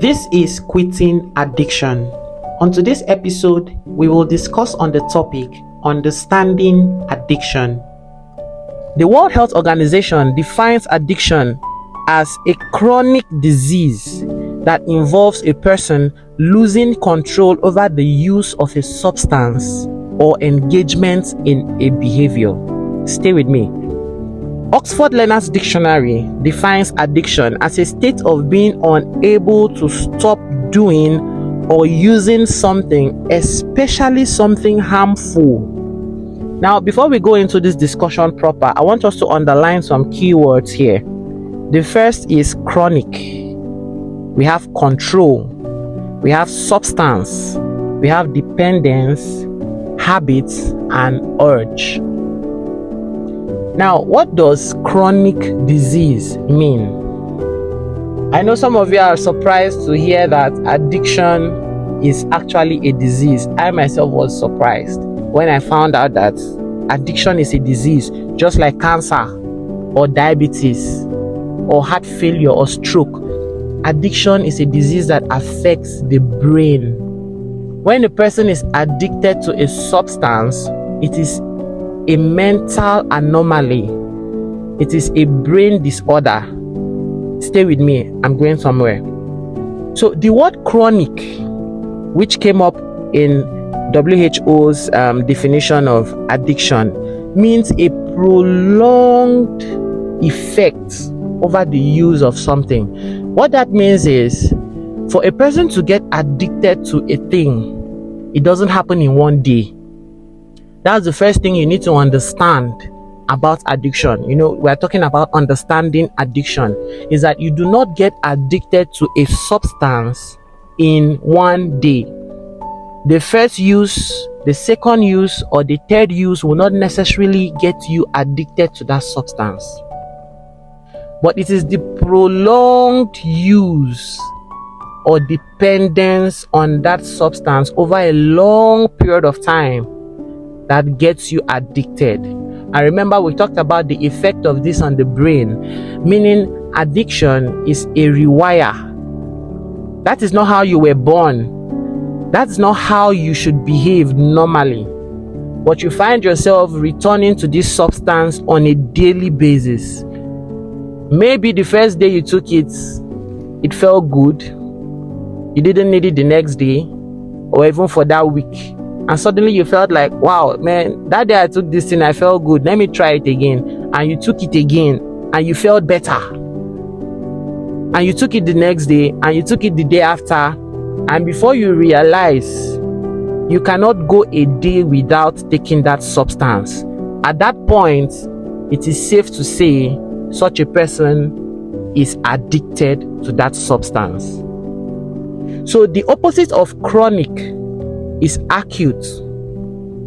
This is Quitting Addiction. On today's episode, we will discuss on the topic Understanding Addiction. The World Health Organization defines addiction as a chronic disease that involves a person losing control over the use of a substance or engagement in a behavior. Stay with me. Oxford Learner's Dictionary defines addiction as a state of being unable to stop doing or using something, especially something harmful. Now, before we go into this discussion proper, I want us to underline some keywords here. The first is chronic. We have control. We have substance. We have dependence, habits, and urge. Now, what does chronic disease mean? I know some of you are surprised to hear that addiction is actually a disease. I myself was surprised when I found out that addiction is a disease, just like cancer or diabetes or heart failure or stroke. Addiction is a disease that affects the brain. When a person is addicted to a substance, it is a mental anomaly. It is a brain disorder. Stay with me, I'm going somewhere. So the word chronic, which came up in WHO's definition of addiction, means a prolonged effect over the use of something. What that means is, for a person to get addicted to a thing, it doesn't happen in one day. That's the first thing you need to understand about addiction. You know, we're talking about understanding addiction, is that you do not get addicted to a substance in one day. The first use, the second use, or the third use will not necessarily get you addicted to that substance. But it is the prolonged use or dependence on that substance over a long period of time that gets you addicted. And remember, we talked about the effect of this on the brain, meaning addiction is a rewire. That is not how you were born. That's not how you should behave normally. But you find yourself returning to this substance on a daily basis. Maybe the first day you took it, it felt good. You didn't need it the next day or even for that week. And suddenly you felt like, wow, man, that day I took this thing, I felt good. Let me try it again. And you took it again and you felt better. And you took it the next day and you took it the day after. And before you realize, you cannot go a day without taking that substance. At that point, it is safe to say such a person is addicted to that substance. So the opposite of chronic is acute.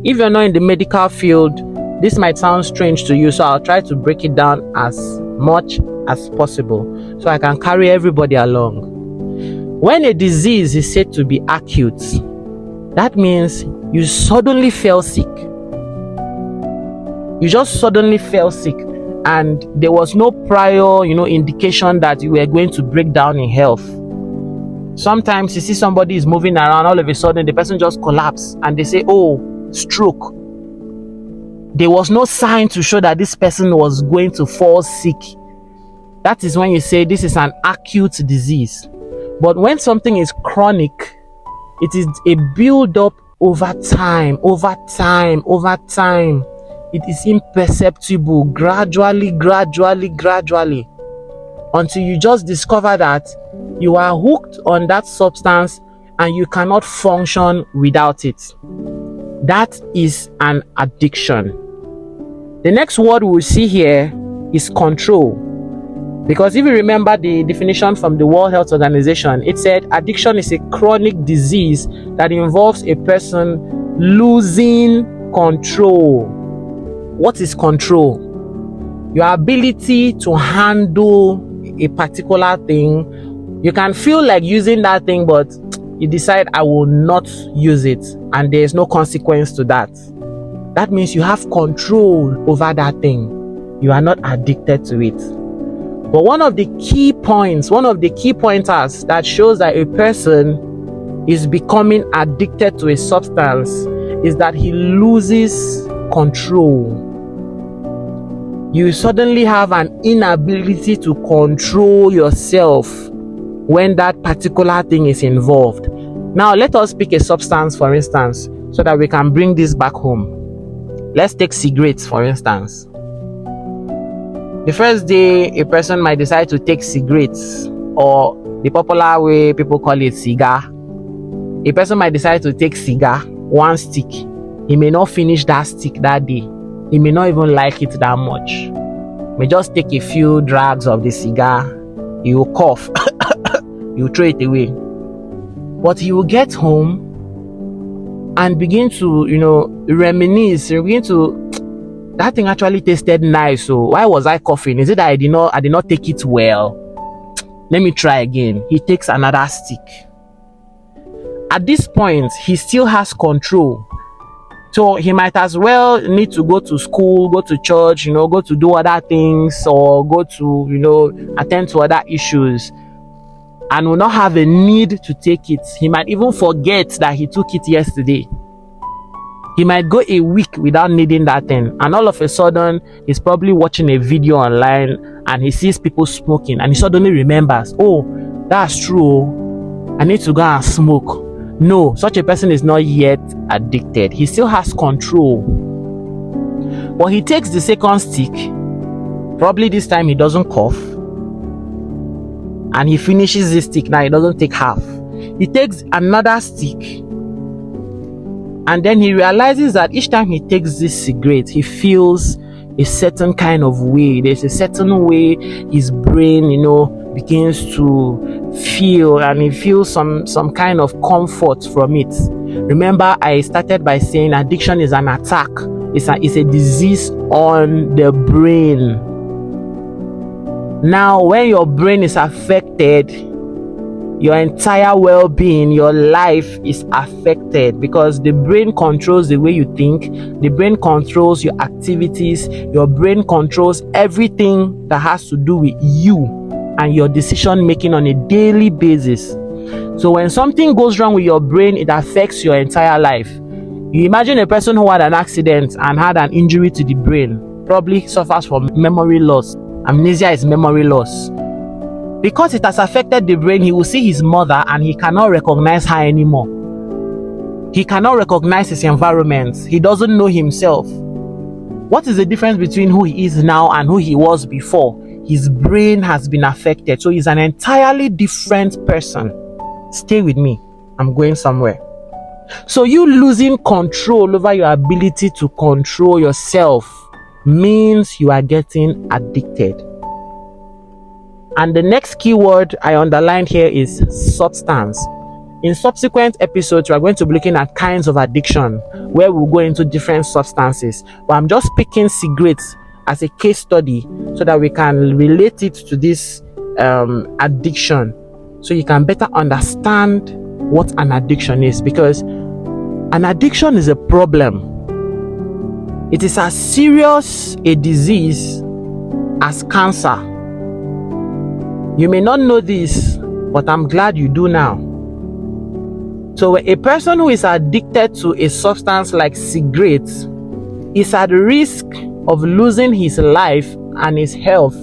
If you're not in the medical field, this might sound strange to you, so I'll try to break it down as much as possible so I can carry everybody along. When a disease is said to be acute, that means you suddenly fell sick. You just suddenly fell sick and there was no prior, indication that you were going to break down in health. Sometimes you see somebody is moving around, all of a sudden the person just collapses and they say, oh, stroke. There was no sign to show that this person was going to fall sick. That is when you say this is an acute disease. But when something is chronic, it is a build-up over time. It is imperceptible, gradually, until you just discover that you are hooked on that substance and you cannot function without it. That is an addiction. The next word we'll see here is control. Because if you remember the definition from the World Health Organization, it said addiction is a chronic disease that involves a person losing control. What is control? Your ability to handle a particular thing. You can feel like using that thing, but you decide I will not use it, and there is no consequence to that. That means you have control over that thing. You are not addicted to it. But one of the key pointers that shows that a person is becoming addicted to a substance is that he loses control. You suddenly have an inability to control yourself when that particular thing is involved. Now, let us pick a substance, for instance, so that we can bring this back home. Let's take cigarettes, for instance. The first day, a person might decide to take cigarettes, or the popular way people call it cigar. A person might decide to take cigar, one stick. He may not finish that stick that day. He may not even like it that much. He may just take a few drags of the cigar. He will cough. He will throw it away. But he will get home and begin to, reminisce. That thing actually tasted nice. So why was I coughing? Is it that I did not take it well? Let me try again. He takes another stick. At this point, he still has control. So he might as well need to go to school, go to church, go to do other things, or go to, attend to other issues, and will not have a need to take it. He might even forget that he took it yesterday. He might go a week without needing that thing, and all of a sudden he's probably watching a video online and he sees people smoking, and he suddenly remembers, oh, that's true, I need to go and smoke. No, such a person is not yet addicted. He still has control. But he takes the second stick. Probably this time he doesn't cough, and he finishes the stick. Now he doesn't take half. He takes another stick, and then he realizes that each time he takes this cigarette, he feels a certain kind of way. There's a certain way his brain, begins to feel, and he feels some kind of comfort from it. Remember, I started by saying addiction is an attack. It's a disease on the brain. Now, when your brain is affected, your entire well-being, your life is affected, because the brain controls the way you think, the brain controls your activities, your brain controls everything that has to do with you and your decision making on a daily basis. So when something goes wrong with your brain, it affects your entire life. You imagine a person who had an accident and had an injury to the brain, probably suffers from memory loss. Amnesia is memory loss. Because it has affected the brain, he will see his mother and he cannot recognize her anymore. He cannot recognize his environment. He doesn't know himself. What is the difference between who he is now and who he was before? His brain has been affected. So he's an entirely different person. Stay with me. I'm going somewhere. So you losing control over your ability to control yourself means you are getting addicted. And the next keyword I underlined here is substance. In subsequent episodes, we are going to be looking at kinds of addiction, where we'll go into different substances. But I'm just picking cigarettes as a case study so that we can relate it to this addiction, so you can better understand what an addiction is. Because an addiction is a problem. It is as serious a disease as cancer. You may not know this, but I'm glad you do now. So a person who is addicted to a substance like cigarettes is at risk of losing his life and his health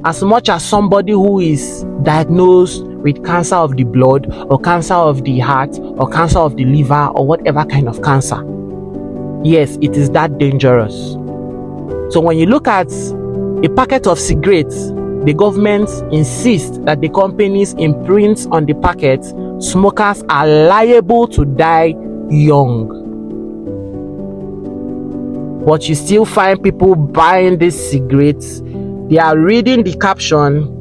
as much as somebody who is diagnosed with cancer of the blood, or cancer of the heart, or cancer of the liver, or whatever kind of cancer. Yes, it is that dangerous. So when you look at a packet of cigarettes, the government insists that the companies imprint on the packet, smokers are liable to die young. But you still find people buying these cigarettes. They are reading the caption.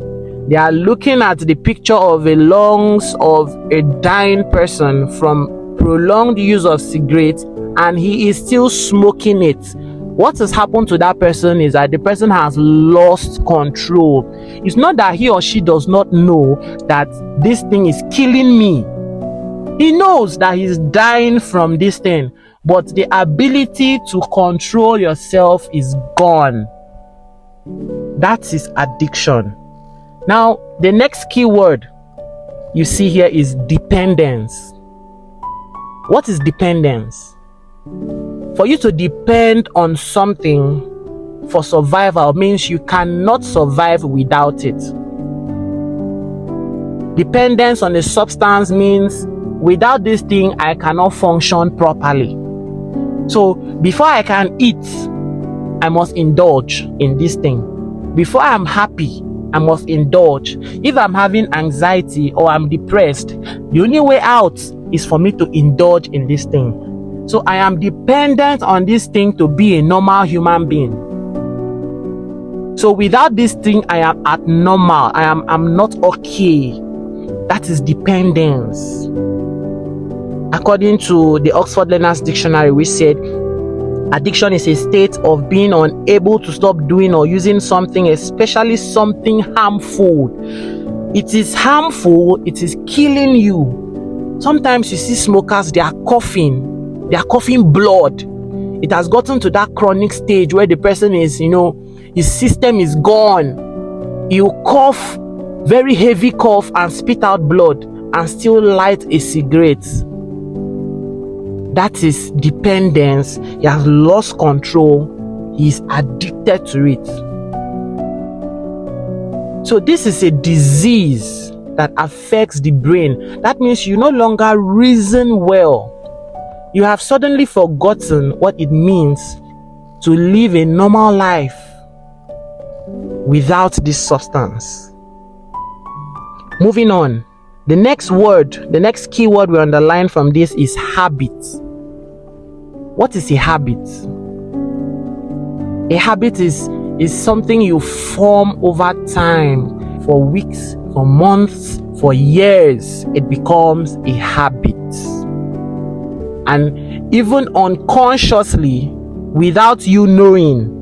They are looking at the picture of the lungs of a dying person from prolonged use of cigarettes, and he is still smoking it. What has happened to that person is that the person has lost control. It's not that he or she does not know that this thing is killing me. He knows that he's dying from this thing, but the ability to control yourself is gone. That is addiction. Now, the next key word you see here is dependence. What is dependence? For you to depend on something for survival means you cannot survive without it. Dependence on a substance means without this thing, I cannot function properly. So before I can eat, I must indulge in this thing. Before I'm happy, I must indulge. If I'm having anxiety or I'm depressed, the only way out is for me to indulge in this thing. So I am dependent on this thing to be a normal human being. So without this thing, I am abnormal. I'm not okay. That is dependence. According to the Oxford Learner's Dictionary, which said addiction is a state of being unable to stop doing or using something, especially something harmful. It is harmful, it is killing you. Sometimes you see smokers, they are coughing blood. It has gotten to that chronic stage where the person is, his system is gone. You cough, very heavy cough, and spit out blood and still light a cigarette. That is dependence. He has lost control. He is addicted to it. So this is a disease that affects the brain. That means you no longer reason well. You have suddenly forgotten what it means to live a normal life without this substance. Moving on. The next key word we underline from this is habit. What is a habit? A habit is something you form over time, for weeks, for months, for years. It becomes a habit. And even unconsciously, without you knowing,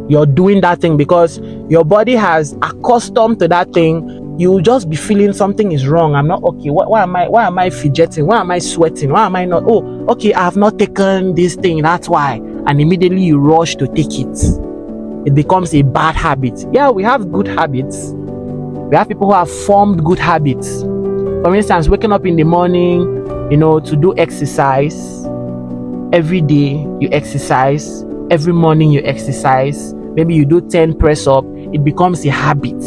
you're doing that thing because your body has accustomed to that thing. You will just be feeling something is wrong. I'm not okay. Why am I fidgeting? Why am I sweating? Why am I not? Oh, okay, I have not taken this thing. That's why. And immediately you rush to take it. It becomes a bad habit. Yeah, we have good habits. We have people who have formed good habits. For instance, waking up in the morning, to do exercise. Every day you exercise. Every morning you exercise. Maybe you do 10 press-up. It becomes a habit.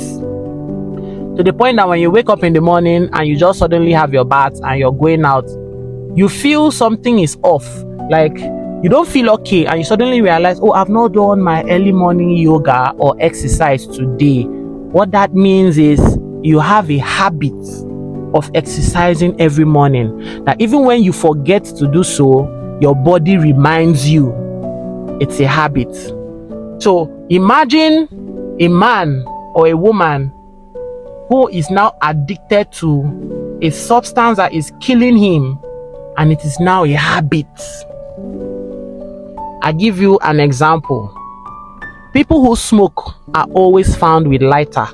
To the point that when you wake up in the morning and you just suddenly have your bath and you're going out, you feel something is off. Like you don't feel okay and you suddenly realize, oh, I've not done my early morning yoga or exercise today. What that means is you have a habit of exercising every morning. That even when you forget to do so, your body reminds you. It's a habit. So imagine a man or a woman who is now addicted to a substance that is killing him, and it is now a habit. I give you an example. People who smoke are always found with lighter.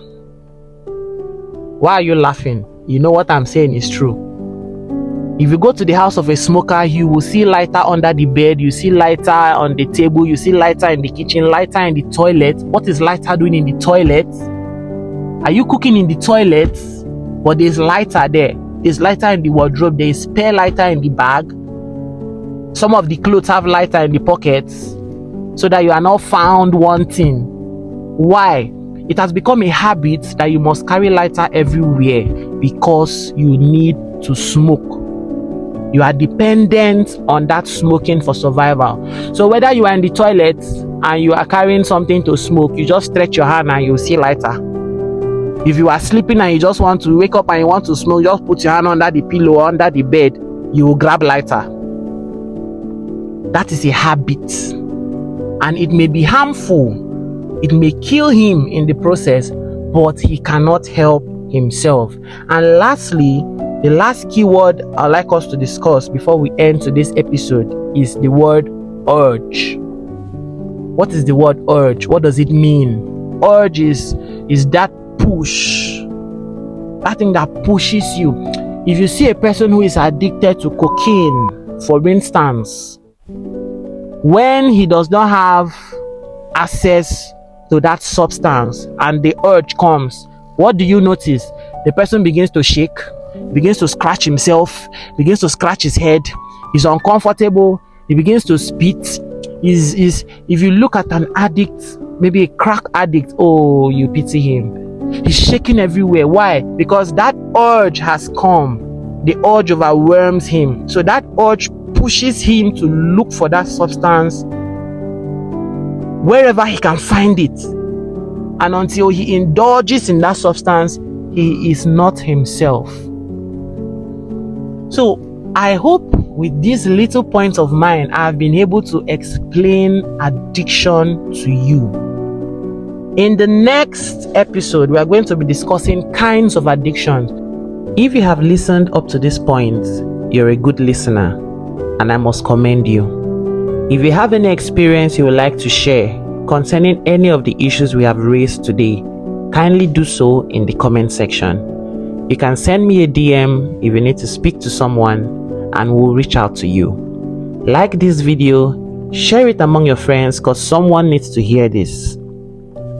Why are you laughing? You know what I'm saying is true. If you go to the house of a smoker, you will see lighter under the bed, you see lighter on the table, you see lighter in the kitchen, lighter in the toilet. What is lighter doing in the toilet? Are you cooking in the toilet? But there's lighter there. There's lighter in the wardrobe. There is spare lighter in the bag. Some of the clothes have lighter in the pockets, so that you are not found wanting. Why? It has become a habit that you must carry lighter everywhere because you need to smoke. You are dependent on that smoking for survival. So whether you are in the toilet and you are carrying something to smoke, you just stretch your hand and you see lighter. If you are sleeping and you just want to wake up and you want to smoke, just put your hand under the pillow, under the bed, you will grab lighter. That is a habit. And it may be harmful. It may kill him in the process, but he cannot help himself. And lastly, the last keyword I'd like us to discuss before we end today's episode is the word urge. What is the word urge? What does it mean? Urge is that push, that thing that pushes you. If you see a person who is addicted to cocaine, for instance, when he does not have access to that substance and the urge comes, what do you notice? The person begins to shake, begins to scratch himself, begins to scratch his head. He's uncomfortable. He begins to spit. If you look at an addict, maybe a crack addict, oh, you pity him. He's shaking everywhere. Why? Because that urge has come. The urge overwhelms him. So that urge pushes him to look for that substance wherever he can find it. And until he indulges in that substance, he is not himself. So I hope with these little points of mine, I've been able to explain addiction to you. In the next episode, we are going to be discussing kinds of addictions. If you have listened up to this point, you're a good listener, and I must commend you. If you have any experience you would like to share concerning any of the issues we have raised today, kindly do so in the comment section. You can send me a DM if you need to speak to someone, and we'll reach out to you. Like this video, share it among your friends because someone needs to hear this.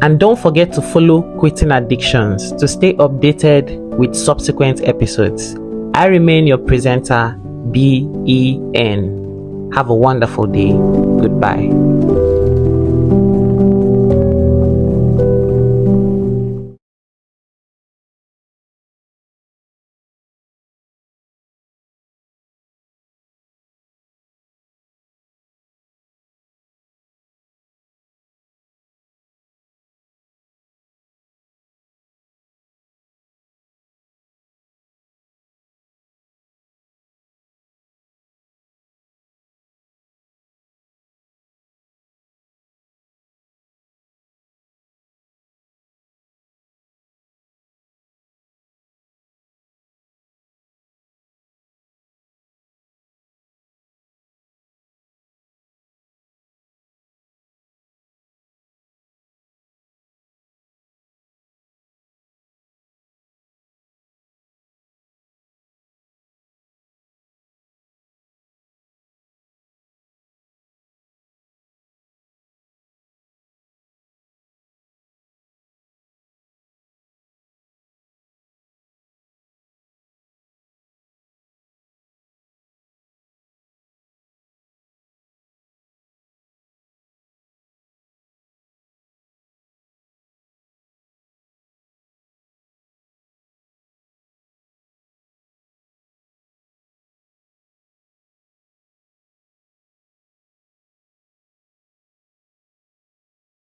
And don't forget to follow Quitting Addictions to stay updated with subsequent episodes. I remain your presenter, BEN. Have a wonderful day. Goodbye.